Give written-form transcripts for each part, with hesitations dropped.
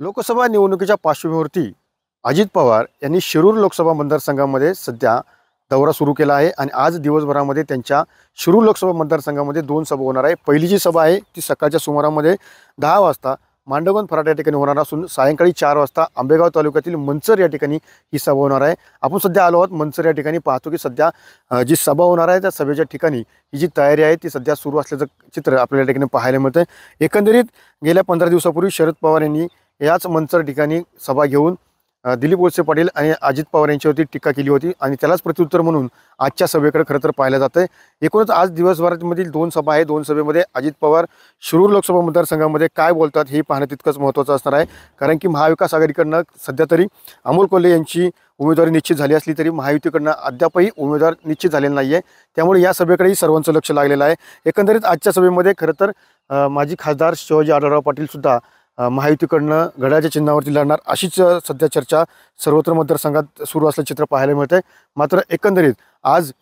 लोकसभा निवडणुकीच्या पार्श्वभूमीवरती अजित पवार यांनी शिरूर लोकसभा मतदारसंघामध्ये सध्या दौरा सुरू केला आहे आणि आज दिवसभरामध्ये त्यांच्या शिरूर लोकसभा मतदारसंघामध्ये 2 सभा होणार आहे। पहिली जी सभा आहे ती सकाळच्या सुमारामध्ये 10 वाजता मांडवगण फराट या ठिकाणी होणार असून सायंकाळी 4 वाजता आंबेगाव तालुक्यातील मंचर या ठिकाणी ही सभा होणार आहे। आपण सध्या आलो आहोत मंचर या ठिकाणी, पाहतो की सध्या जी सभा होणार आहे त्या सभेच्या ठिकाणी ही जी तयारी आहे ती सध्या सुरू असल्याचं चित्र आपल्याला या ठिकाणी पाहायला मिळतं। एकंदरीत गेल्या 15 दिवसापूर्वी शरद पवार यांनी याच मंचर ठिकाणी सभा घेऊन दिलीप वळसे पाटील आणि अजित पवार यांच्यावरती टीका केली होती आणि त्यालाच प्रत्युत्तर म्हणून आजच्या सभेकडे खरं तर पाहिलं जातं। एकूणच आज दिवसभरामधील 2 सभा आहे। 2 सभेमध्ये अजित पवार शिरूर लोकसभा मतदारसंघामध्ये काय बोलतात हे पाहणं तितकंच महत्त्वाचं असणार आहे, कारण की महाविकास आघाडीकडनं सध्या तरी अमोल कोल्हे यांची उमेदवारी निश्चित झाली असली तरी महायुतीकडनं अद्यापही उमेदवार निश्चित झालेला नाही आहे। त्यामुळे या सभेकडेही सर्वांचं लक्ष लागलेलं आहे। एकंदरीत आजच्या सभेमध्ये खरं तर माजी खासदार शिवाजी आढळराव पाटील सुद्धा महायुतीकडनं घड्याळाच्या चिन्हावरती लढणार अशीच सध्या चर्चा सर्वत्र मतदारसंघात सुरू असल्याचं चित्र पाहायला मिळतंय। मात्र एकंदरीत आज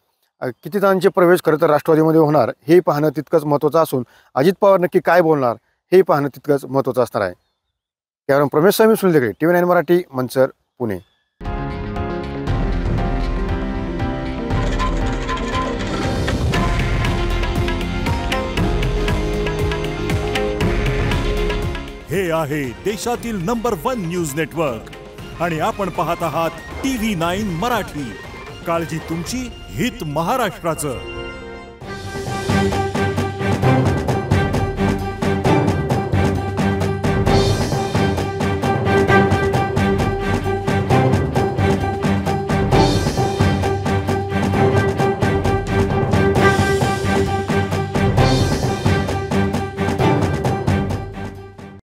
किती जणांचे प्रवेश खरं तर राष्ट्रवादीमध्ये होणार हे पाहणं तितकंच महत्त्वाचं असून अजित पवार नक्की काय बोलणार हे पाहणं तितकंच महत्त्वाचं असणार आहे। त्यावरून प्रमेश स्वामी सुनील TV9 मराठी, मंचर, पुणे। हे आहे देशातील नंबर 1 न्यूज नेटवर्क आणि आपण पाहत आहात TV9 मराठी। काळजी तुमची, हित महाराष्ट्राचं।